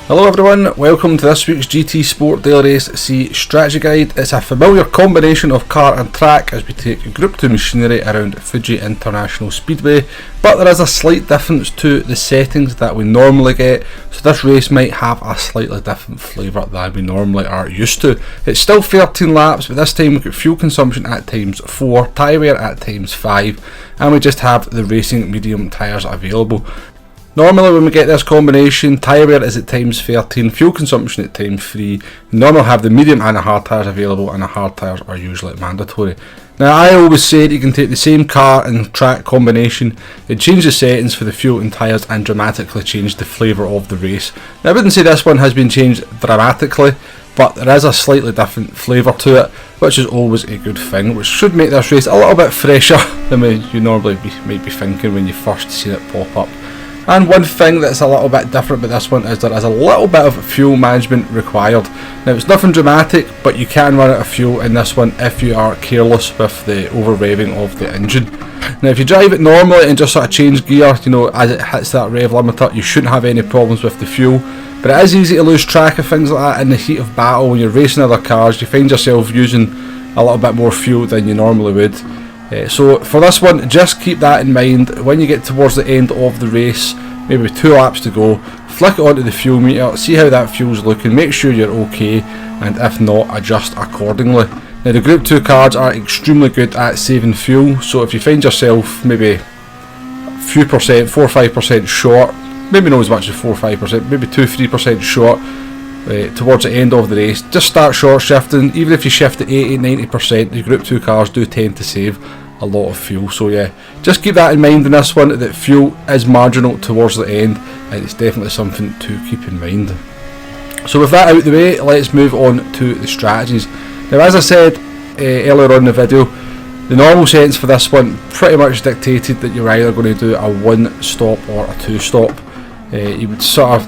Hello everyone, welcome to this week's GT Sport Daily Race C strategy guide. It's a familiar combination of car and track as we take Group 2 machinery around Fuji International Speedway, but there is a slight difference to the settings that we normally get, so this race might have a slightly different flavour than we normally are used to. It's still 13 laps, but this time we've got fuel consumption at times 4, tyre wear at times 5, and we just have the racing medium tyres available. Normally when we get this combination, tyre wear is at times 13, fuel consumption at times 3. We normally have the medium and the hard tyres available, and the hard tyres are usually mandatory. Now I always say that you can take the same car and track combination and change the settings for the fuel and tyres and dramatically change the flavour of the race. Now I wouldn't say this one has been changed dramatically, but there is a slightly different flavour to it, which is always a good thing, which should make this race a little bit fresher than you normally might be thinking when you first see it pop up. And one thing that's a little bit different about this one is there is a little bit of fuel management required. Now it's nothing dramatic, but you can run out of fuel in this one if you are careless with the over revving of the engine. Now if you drive it normally and just sort of change gear, as it hits that rev limiter, you shouldn't have any problems with the fuel. But it is easy to lose track of things like that in the heat of battle. When you're racing other cars, you find yourself using a little bit more fuel than you normally would. So for this one, just keep that in mind when you get towards the end of the race, maybe with 2 laps to go. Flick it onto the fuel meter, see how that fuel's looking, make sure you're okay, and if not, adjust accordingly. Now the Group 2 cars are extremely good at saving fuel, so if you find yourself maybe a few percent, 4 or 5% short, maybe not as much as 4 or 5%, maybe 2-3% short towards the end of the race, just start short shifting. Even if you shift to 80-90%, the Group 2 cars do tend to save a lot of fuel. So yeah, just keep that in mind in this one, that fuel is marginal towards the end, and it's definitely something to keep in mind. So with that out the way, let's move on to the strategies. Now as I said earlier on in the video, the normal settings for this one pretty much dictated that you're either going to do a 1 stop or a 2 stop. You would sort of,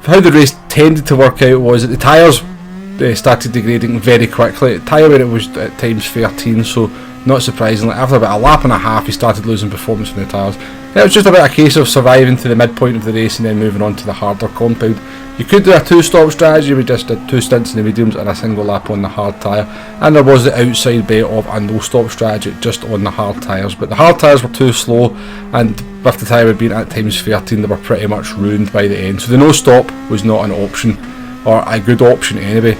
how the race tended to work out was that the tyres started degrading very quickly. Tyre wear it was at times 13, so not surprisingly, after about a lap and a half, he started losing performance from the tyres. It was just about a case of surviving to the midpoint of the race and then moving on to the harder compound. You could do a 2-stop strategy. We just did 2 stints in the mediums and a single lap on the hard tyre, and there was the outside bet of a no-stop strategy just on the hard tyres. But the hard tyres were too slow, and with the tyre being at times 13, they were pretty much ruined by the end. So the no-stop was not an option, or a good option anyway.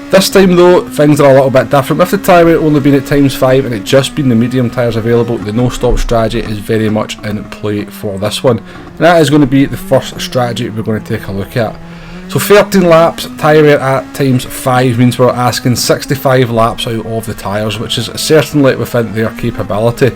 This time though, things are a little bit different. With the tyre weight only being at times 5 and it just being the medium tyres available, the no-stop strategy is very much in play for this one. And that is going to be the first strategy we're going to take a look at. So 13 laps, tyre wear at times 5 means we're asking 65 laps out of the tyres, which is certainly within their capability.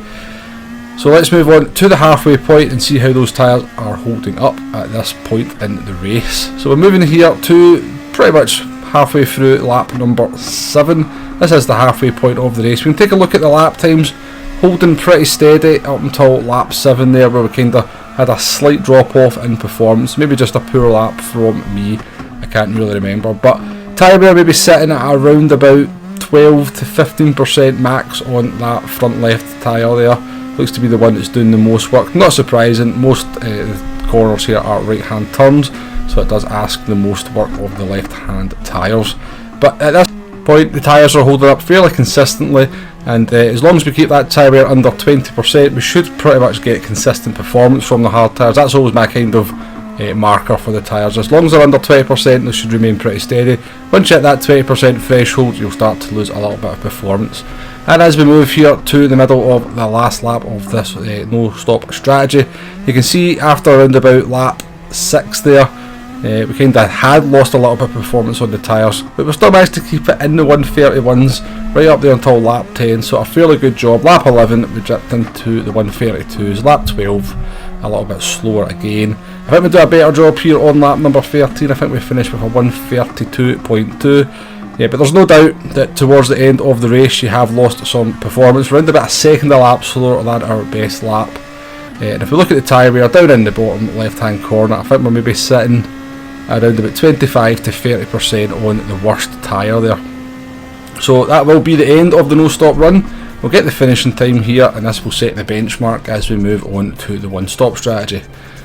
So let's move on to the halfway point and see how those tyres are holding up at this point in the race. So we're moving here to pretty much halfway through lap number 7. This is the halfway point of the race. We can take a look at the lap times, holding pretty steady up until lap 7 there, where we kind of had a slight drop off in performance, maybe just a poor lap from me, I can't really remember, but tyre wear maybe sitting at around about 12 to 15% max on that front left tyre there. Looks to be the one that's doing the most work. Not surprising, most the corners here are right hand turns, so it does ask the most work of the left hand tyres. But at this point the tyres are holding up fairly consistently, and as long as we keep that tyre wear under 20%, we should pretty much get consistent performance from the hard tyres. That's always my kind of marker for the tyres. As long as they're under 20%, they should remain pretty steady. Once you hit that 20% threshold, you'll start to lose a little bit of performance. And as we move here to the middle of the last lap of this no-stop strategy, you can see after around about lap 6 there, we kind of had lost a little bit of performance on the tyres, but we still managed to keep it in the 131s right up there until lap 10, so a fairly good job. Lap 11 we dipped into the 132s, lap 12 a little bit slower again. I think we do a better job here on lap number 13. I think we finished with a 132.2. Yeah, but there's no doubt that towards the end of the race you have lost some performance. We're around about a second a lap slower than our best lap. And if we look at the tyre wear down in the bottom left hand corner, I think we're maybe sitting around about 25 to 30% on the worst tyre there. So that will be the end of the no-stop run. We'll get the finishing time here, and this will set the benchmark as we move on to the one-stop strategy.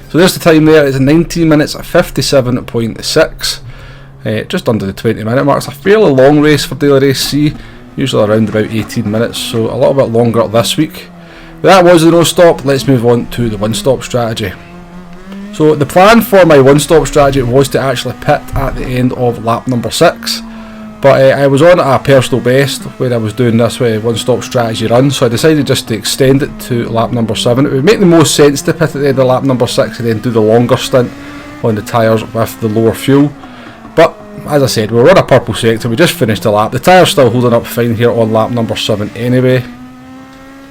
So there's the time there, it's 19 minutes 57.6, just under the 20 minute mark. It's a fairly long race for Daily Race C, usually around about 18 minutes, so a little bit longer this week. But that was the no stop. Let's move on to the one stop strategy. So the plan for my one stop strategy was to actually pit at the end of lap number 6, but I was on a personal best when I was doing this one stop strategy run, so I decided just to extend it to lap number 7. It would make the most sense to pit at the end of lap number 6 and then do the longer stint on the tyres with the lower fuel. But as I said, we were on a purple sector, we just finished the lap, the tyre's still holding up fine here on lap number 7 anyway.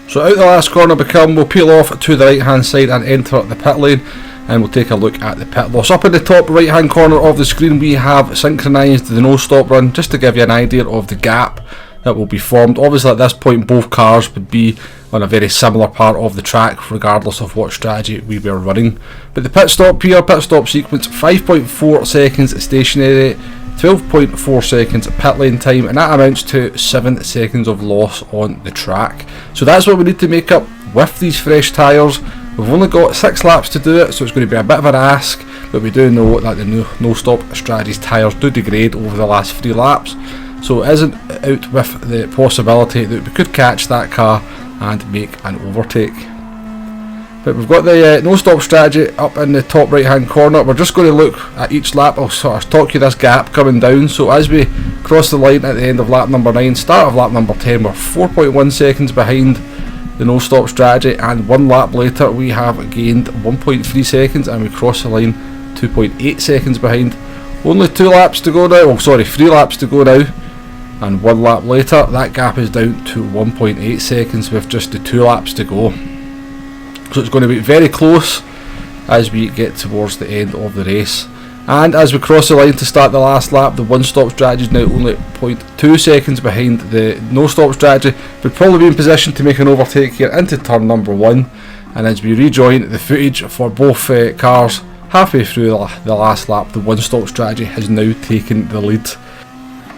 So out the last corner we'll peel off to the right hand side and enter the pit lane, and we'll take a look at the pit loss. Up in the top right hand corner of the screen we have synchronised the no stop run, just to give you an idea of the gap that will be formed. Obviously at this point both cars would be on a very similar part of the track regardless of what strategy we were running. But the pit stop here, pit stop sequence, 5.4 seconds stationary, 12.4 seconds pit lane time, and that amounts to 7 seconds of loss on the track. So that's what we need to make up with these fresh tyres. We've only got 6 laps to do it, so it's going to be a bit of an ask, but we do know that the no stop strategy's tyres do degrade over the last 3 laps, so it isn't out with the possibility that we could catch that car and make an overtake. But we've got the no stop strategy up in the top right hand corner. We're just going to look at each lap. I'll sort of talk you this gap coming down. So as we cross the line at the end of lap number 9, start of lap number 10, we're 4.1 seconds behind the no stop strategy, and 1 lap later we have gained 1.3 seconds and we cross the line 2.8 seconds behind. Only 2 laps to go now, 3 laps to go now, and 1 lap later that gap is down to 1.8 seconds with just the 2 laps to go. So it's going to be very close as we get towards the end of the race. And as we cross the line to start the last lap, the one stop strategy is now only 0.2 seconds behind the no stop strategy. We'd probably be in position to make an overtake here into turn number 1. And as we rejoin the footage for both cars halfway through the last lap, the one stop strategy has now taken the lead.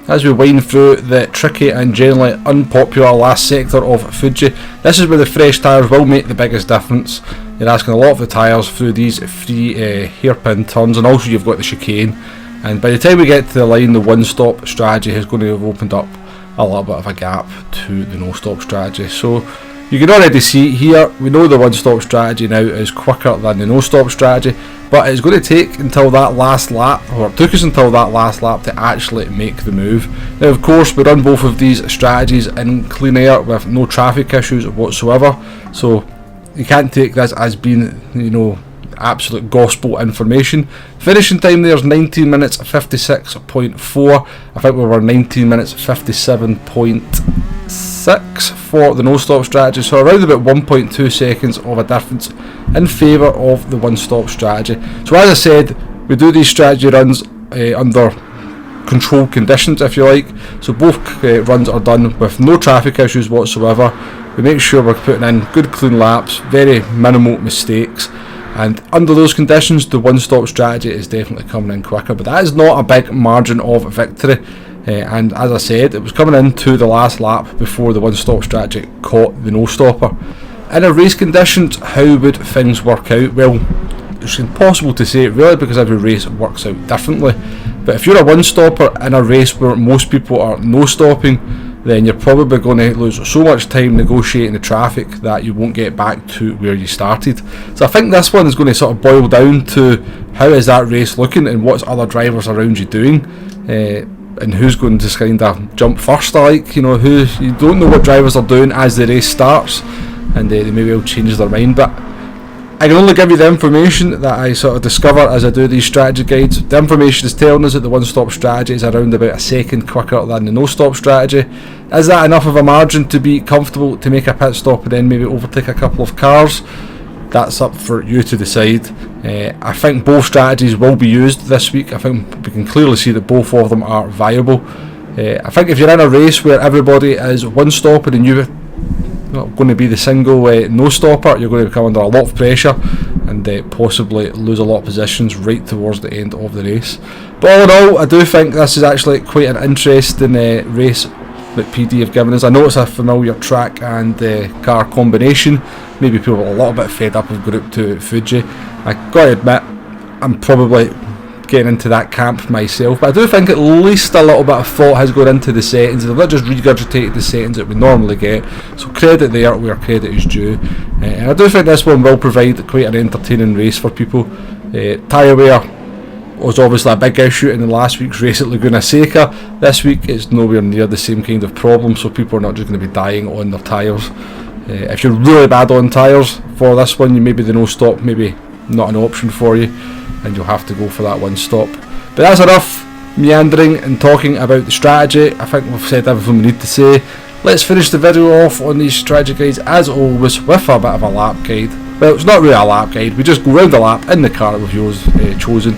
As we wind through the tricky and generally unpopular last sector of Fuji, this is where the fresh tyres will make the biggest difference. You're asking a lot of the tyres through these 3 hairpin turns, and also you've got the chicane, and by the time we get to the line the one stop strategy is going to have opened up a little bit of a gap to the no stop strategy. So you can already see here, we know the one stop strategy now is quicker than the no stop strategy, but it's going to take until that last lap, or it took us until that last lap to actually make the move. Now of course we run both of these strategies in clean air with no traffic issues whatsoever, so you can't take this as being, absolute gospel information. Finishing time there is 19 minutes 56.4. I think we were 19 minutes 57.6 for the no stop strategy, so around about 1.2 seconds of a difference in favour of the one stop strategy. So as I said, we do these strategy runs under controlled conditions, if you like, so both runs are done with no traffic issues whatsoever. We make sure we're putting in good clean laps, very minimal mistakes, and under those conditions the one stop strategy is definitely coming in quicker, but that is not a big margin of victory. And as I said, it was coming into the last lap before the one stop strategy caught the no stopper. In a race conditions, how would things work out? Well, it's impossible to say really, because every race works out differently, but if you're a one stopper in a race where most people are no stopping, then you're probably going to lose so much time negotiating the traffic that you won't get back to where you started. So I think this one is going to sort of boil down to how is that race looking and what's other drivers around you doing, and who's going to kind of jump first. You don't know what drivers are doing as the race starts, and they may well change their mind, but I can only give you the information that I sort of discover as I do these strategy guides. The information is telling us that the one stop strategy is around about a second quicker than the no stop strategy. Is that enough of a margin to be comfortable to make a pit stop and then maybe overtake a couple of cars? That's up for you to decide. I think both strategies will be used this week. I think we can clearly see that both of them are viable. I think if you're in a race where everybody is one stopping and you're going to be the single no stopper, you're going to come under a lot of pressure and possibly lose a lot of positions right towards the end of the race. But all in all, I do think this is actually quite an interesting race that PD have given us. I know it's a familiar track and car combination, maybe people are a little bit fed up of Group 2 at Fuji. I gotta admit, I'm probably getting into that camp myself, but I do think at least a little bit of thought has gone into the settings. They've not just regurgitated the settings that we normally get, so credit there where credit is due. And I do think this one will provide quite an entertaining race for people. Tyre wear was obviously a big issue in the last week's race at Laguna Seca. This week it's nowhere near the same kind of problem, so people are not just going to be dying on their tyres. If you're really bad on tyres for this one, maybe the no stop maybe not an option for you, and you'll have to go for that one stop. But that's enough meandering and talking about the strategy. I think we've said everything we need to say. Let's finish the video off on these strategy guides as always with a bit of a lap guide. Well, it's not really a lap guide, we just go round the lap in the car that we've chosen,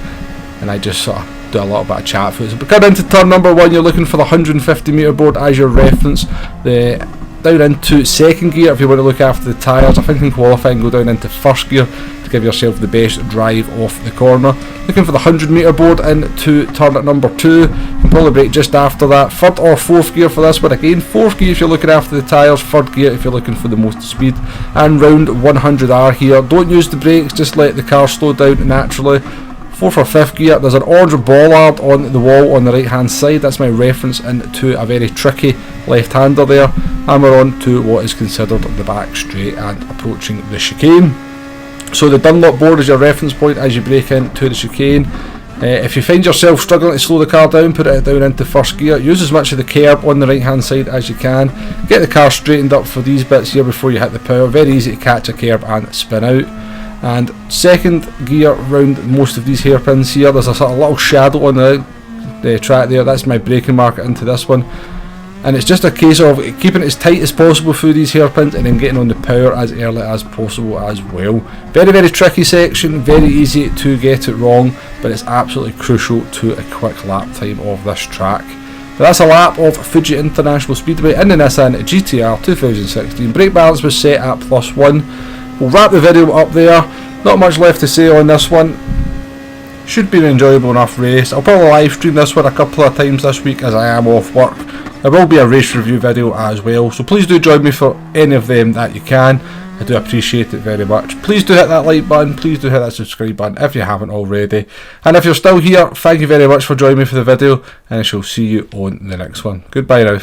and I just sort of do a little bit of chat for it. So coming into turn number 1, you're looking for the 150 metre board as your reference. Down into second gear if you want to look after the tyres. I think in qualifying go down into first gear to give yourself the best drive off the corner. Looking for the 100 metre board into turn at number 2. You can probably brake just after that. Third or fourth gear for this one. Again, fourth gear if you're looking after the tyres, third gear if you're looking for the most speed. And round 100R here. Don't use the brakes, just let the car slow down naturally. Fourth or fifth gear, there's an orange bollard on the wall on the right hand side. That's my reference into a very tricky left hander there. And we're on to what is considered the back straight and approaching the chicane. So the Dunlop board is your reference point as you brake into the chicane. If you find yourself struggling to slow the car down, put it down into first gear. Use as much of the kerb on the right hand side as you can. Get the car straightened up for these bits here before you hit the power. Very easy to catch a kerb and spin out. And second gear round most of these hairpins here, there's a sort of little shadow on the track there. That's my braking marker into this one, and it's just a case of keeping it as tight as possible through these hairpins and then getting on the power as early as possible as well. Very, very tricky section, very easy to get it wrong, but it's absolutely crucial to a quick lap time of this track. But that's a lap of Fuji International Speedway in the Nissan GTR 2016. Brake balance was set at +1. We'll wrap the video up there. Not much left to say on this one. Should be an enjoyable enough race. I'll probably live stream this one a couple of times this week as I am off work. There will be a race review video as well, so please do join me for any of them that you can. I do appreciate it very much. Please do hit that like button, please do hit that subscribe button if you haven't already. And if you're still here, thank you very much for joining me for the video, and I shall see you on the next one. Goodbye now.